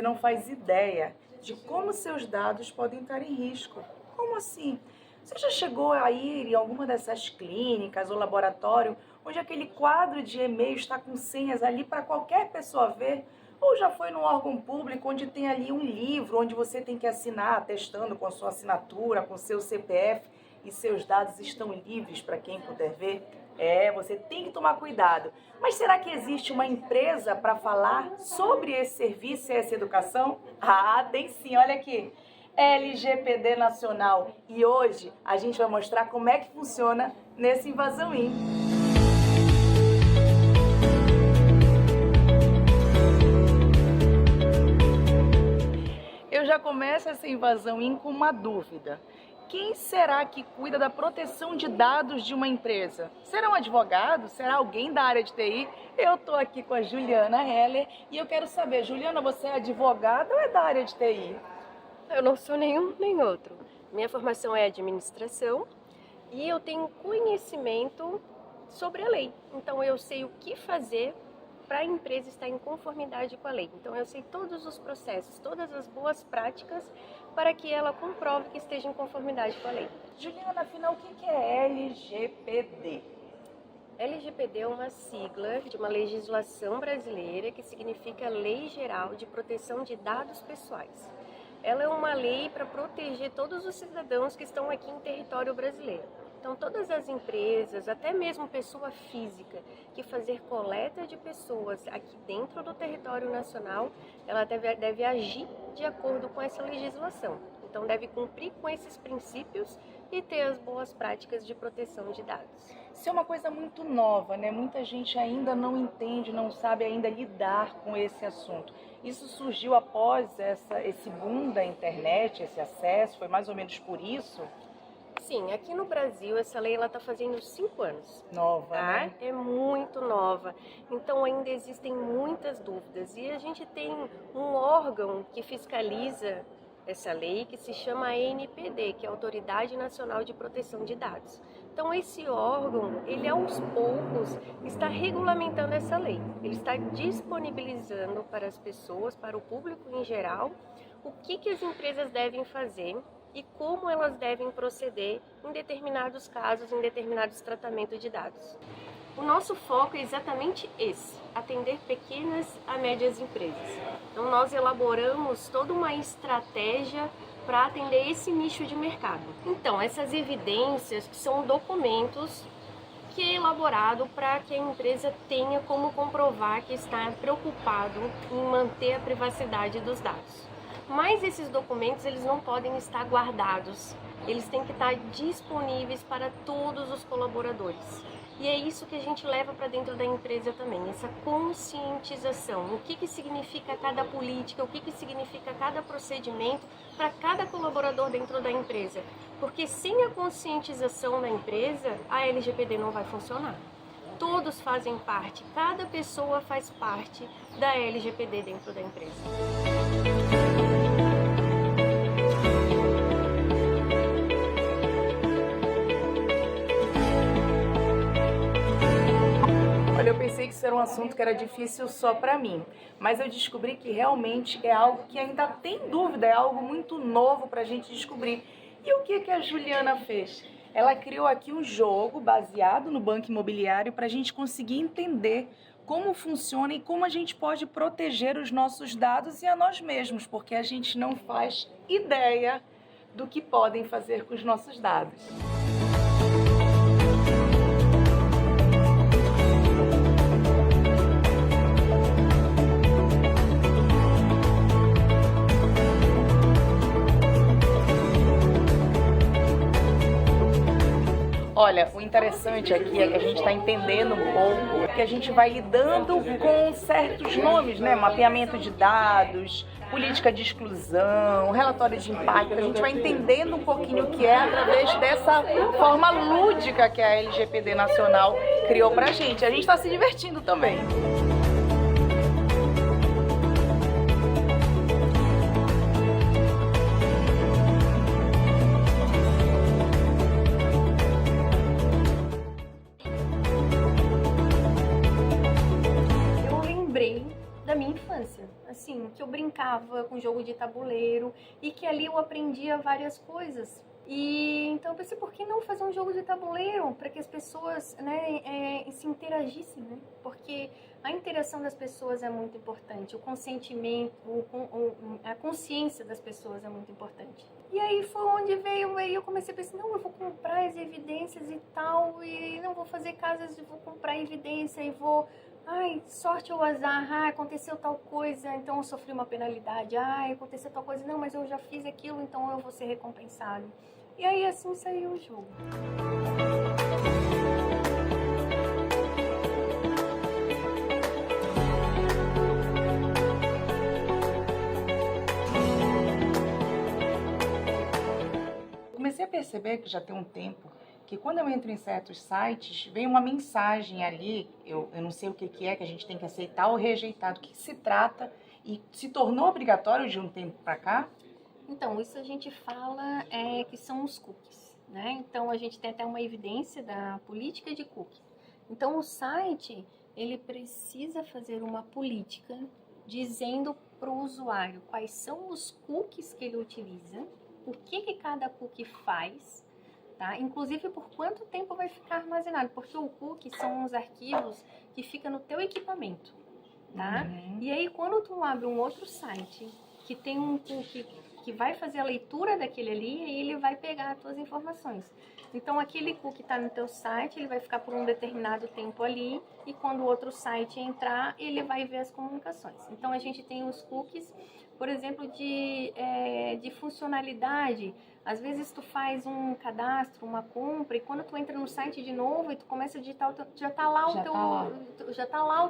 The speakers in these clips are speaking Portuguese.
você não faz ideia de como seus dados podem estar em risco. Como assim? Você já chegou a ir em alguma dessas clínicas ou laboratório onde aquele quadro de e-mail está com senhas ali para qualquer pessoa ver? Ou já foi num órgão público onde tem ali um livro onde você tem que assinar, atestando com a sua assinatura, com o seu CPF e seus dados estão livres para quem puder ver? Você tem que tomar cuidado. Mas será que existe uma empresa para falar sobre esse serviço e essa educação? Ah, tem sim, olha aqui. LGPD Nacional. E hoje a gente vai mostrar como é que funciona nesse Invasão In. Eu já começo essa Invasão In com uma dúvida. Quem será que cuida da proteção de dados de uma empresa? Será um advogado? Será alguém da área de TI? Eu estou aqui com a Juliana Heller e eu quero saber, Juliana, você é advogada ou é da área de TI? Eu não sou nenhum nem outro. Minha formação é administração e eu tenho conhecimento sobre a lei. Então eu sei o que fazer para a empresa estar em conformidade com a lei. Então eu sei todos os processos, todas as boas práticas para que ela comprove que esteja em conformidade com a lei. Juliana, afinal, o que é LGPD? LGPD é uma sigla de uma legislação brasileira que significa Lei Geral de Proteção de Dados Pessoais. Ela é uma lei para proteger todos os cidadãos que estão aqui em território brasileiro. Então, todas as empresas, até mesmo pessoa física, que fazer coleta de pessoas aqui dentro do território nacional, ela deve agir de acordo com essa legislação. Então, deve cumprir com esses princípios e ter as boas práticas de proteção de dados. Isso é uma coisa muito nova, né? Muita gente ainda não entende, não sabe ainda lidar com esse assunto. Isso surgiu após esse boom da internet, esse acesso, foi mais ou menos por isso? Sim, aqui no Brasil essa lei está fazendo 5 anos. Nova, tá? Né? É muito nova, então ainda existem muitas dúvidas. E a gente tem um órgão que fiscaliza essa lei que se chama ANPD, que é a Autoridade Nacional de Proteção de Dados. Então esse órgão, ele aos poucos está regulamentando essa lei. Ele está disponibilizando para as pessoas, para o público em geral, o que as empresas devem fazer e como elas devem proceder em determinados casos, em determinados tratamentos de dados. O nosso foco é exatamente esse, atender pequenas a médias empresas. Então nós elaboramos toda uma estratégia para atender esse nicho de mercado. Então essas evidências são documentos que é elaborado para que a empresa tenha como comprovar que está preocupado em manter a privacidade dos dados. Mas esses documentos eles não podem estar guardados, eles têm que estar disponíveis para todos os colaboradores. E é isso que a gente leva para dentro da empresa também, essa conscientização. O que significa cada política, o que significa cada procedimento para cada colaborador dentro da empresa. Porque sem a conscientização na empresa, a LGPD não vai funcionar. Todos fazem parte, cada pessoa faz parte da LGPD dentro da empresa. Olha, eu pensei que isso era um assunto que era difícil só para mim, mas eu descobri que realmente é algo que ainda tem dúvida, é algo muito novo para a gente descobrir. E o que a Juliana fez? Ela criou aqui um jogo baseado no banco imobiliário para a gente conseguir entender como funciona e como a gente pode proteger os nossos dados e a nós mesmos, porque a gente não faz ideia do que podem fazer com os nossos dados. Olha, o interessante aqui é que a gente está entendendo um pouco que a gente vai lidando com certos nomes, né? Mapeamento de dados, política de exclusão, relatório de impacto. A gente vai entendendo um pouquinho o que é através dessa forma lúdica que a LGPD Nacional criou pra gente. A gente está se divertindo também. da minha infância, assim, que eu brincava com jogo de tabuleiro e que ali eu aprendia várias coisas. E então eu pensei, por que não fazer um jogo de tabuleiro para que as pessoas, né, se interagissem, né? Porque a interação das pessoas é muito importante, o consentimento, a consciência das pessoas é muito importante. E aí foi onde veio, aí eu comecei a pensar, não, eu vou comprar as evidências e tal, e não vou fazer casas, vou comprar evidência e vou... Ai, sorte ou azar, aconteceu tal coisa, então eu sofri uma penalidade. Ai, aconteceu tal coisa, não, mas eu já fiz aquilo, então eu vou ser recompensado. E aí assim saiu o jogo. Comecei a perceber que já tem um tempo que quando eu entro em certos sites, vem uma mensagem ali, eu não sei o que é que a gente tem que aceitar ou rejeitar, do que se trata, e se tornou obrigatório de um tempo para cá? Então, isso a gente fala que são os cookies, né? Então, a gente tem até uma evidência da política de cookie. Então, o site, ele precisa fazer uma política dizendo para o usuário quais são os cookies que ele utiliza, o que cada cookie faz, tá? Inclusive por quanto tempo vai ficar armazenado, porque o cookie são os arquivos que ficam no teu equipamento, tá? E aí quando tu abre um outro site que tem um cookie que vai fazer a leitura daquele ali, aí ele vai pegar as tuas informações. Então aquele cookie está no teu site, ele vai ficar por um determinado tempo ali, e quando o outro site entrar, ele vai ver as comunicações. Então a gente tem os cookies, por exemplo, de funcionalidade. Às vezes tu faz um cadastro, uma compra, e quando tu entra no site de novo e tu começa a digitar, já tá lá o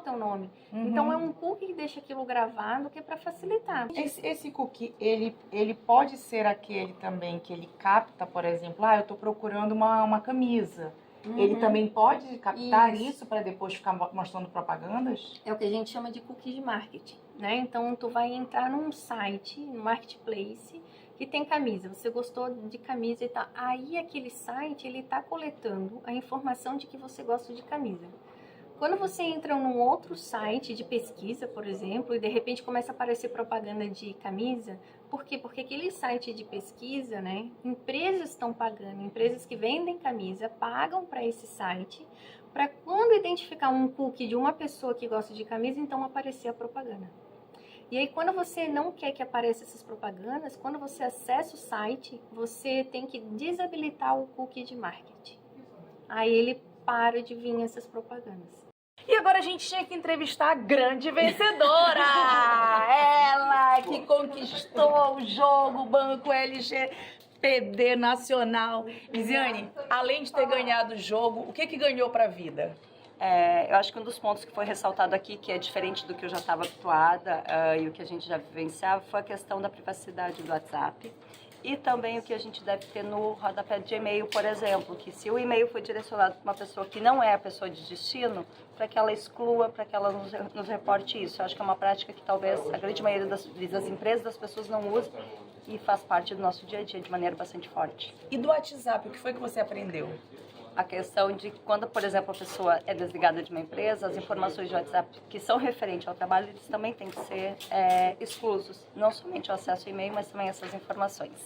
teu nome. Então é um cookie que deixa aquilo gravado, que é para facilitar. Esse cookie, ele pode ser aquele também que ele capta, por exemplo, eu estou procurando uma camisa. Ele também pode captar isso para depois ficar mostrando propagandas? É o que a gente chama de cookie de marketing, né? Então tu vai entrar num site, no marketplace, que tem camisa, você gostou de camisa e tal. Aí aquele site, ele tá coletando a informação de que você gosta de camisa. Quando você entra num outro site de pesquisa, por exemplo, e de repente começa a aparecer propaganda de camisa, por quê? Porque aquele site de pesquisa, né, empresas estão pagando, empresas que vendem camisa pagam para esse site, para quando identificar um cookie de uma pessoa que gosta de camisa, então aparecer a propaganda. E aí, quando você não quer que apareça essas propagandas, quando você acessa o site, você tem que desabilitar o cookie de marketing. Aí ele para de vir essas propagandas. E agora a gente tinha que entrevistar a grande vencedora! Ela que conquistou o jogo Banco LGPD Nacional. Lisiane, além de ter ganhado o jogo, o que ganhou para a vida? Eu acho que um dos pontos que foi ressaltado aqui, que é diferente do que eu já estava habituada e o que a gente já vivenciava, foi a questão da privacidade do WhatsApp. E também o que a gente deve ter no rodapé de e-mail, por exemplo, que se o e-mail foi direcionado para uma pessoa que não é a pessoa de destino, para que ela exclua, para que ela nos reporte isso. Eu acho que é uma prática que talvez a grande maioria das empresas, das pessoas não use e faz parte do nosso dia a dia de maneira bastante forte. E do WhatsApp, o que foi que você aprendeu? A questão de quando, por exemplo, a pessoa é desligada de uma empresa, as informações de WhatsApp que são referentes ao trabalho, eles também têm que ser exclusos. Não somente o acesso ao e-mail, mas também essas informações.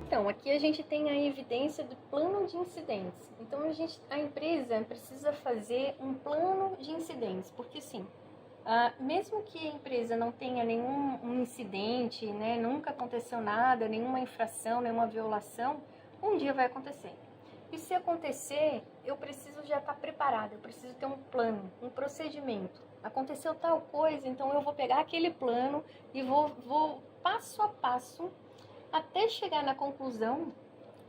Então, aqui a gente tem a evidência do plano de incidentes. Então, a empresa precisa fazer um plano de incidentes, porque sim, mesmo que a empresa não tenha nenhum incidente, né, nunca aconteceu nada, nenhuma infração, nenhuma violação, um dia vai acontecer. E se acontecer, eu preciso já estar preparada, eu preciso ter um plano, um procedimento. Aconteceu tal coisa, então eu vou pegar aquele plano e vou passo a passo até chegar na conclusão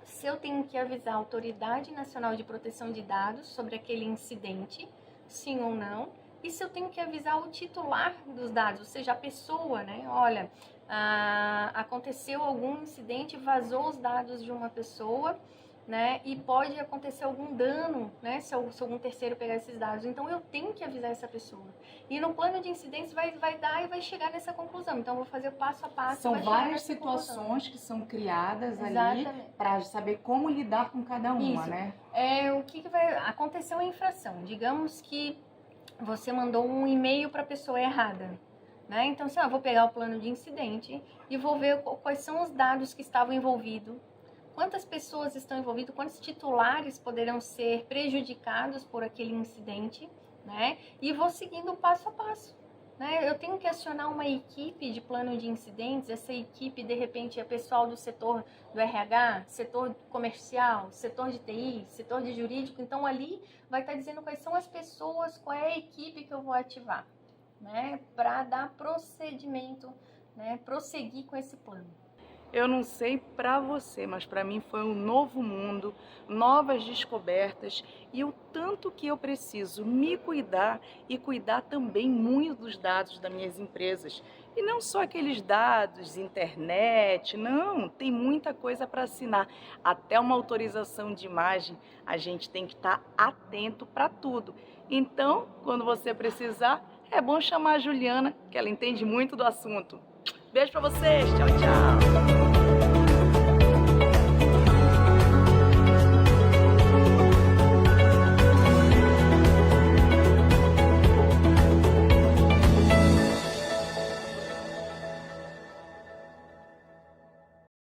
se eu tenho que avisar a Autoridade Nacional de Proteção de Dados sobre aquele incidente, sim ou não, e se eu tenho que avisar o titular dos dados, ou seja, a pessoa, né? Olha, aconteceu algum incidente, vazou os dados de uma pessoa né? E pode acontecer algum dano, né? Se algum terceiro pegar esses dados. Então eu tenho que avisar essa pessoa. E no plano de incidentes vai dar e vai chegar nessa conclusão. Então eu vou fazer passo a passo. São vai chegar várias nessa conclusão. situações que são criadas ali Exatamente. para saber como lidar com cada uma, Isso. né? O que vai acontecer uma infração? Digamos que você mandou um e-mail para a pessoa errada, né? Então, assim, eu vou pegar o plano de incidente e vou ver quais são os dados que estavam envolvidos, quantas pessoas estão envolvidas, quantos titulares poderão ser prejudicados por aquele incidente, né? E vou seguindo passo a passo, né? Eu tenho que acionar uma equipe de plano de incidentes. Essa equipe, de repente, é pessoal do setor do RH, setor comercial, setor de TI, setor de jurídico. Então, ali vai estar dizendo quais são as pessoas, qual é a equipe que eu vou ativar, né? Para dar procedimento, né? Prosseguir com esse plano. Eu não sei para você, mas para mim foi um novo mundo, novas descobertas e o tanto que eu preciso me cuidar e cuidar também muito dos dados das minhas empresas. E não só aqueles dados, internet, não, tem muita coisa para assinar. Até uma autorização de imagem, a gente tem que estar atento para tudo. Então, quando você precisar, é bom chamar a Juliana, que ela entende muito do assunto. Beijo para vocês, tchau, tchau!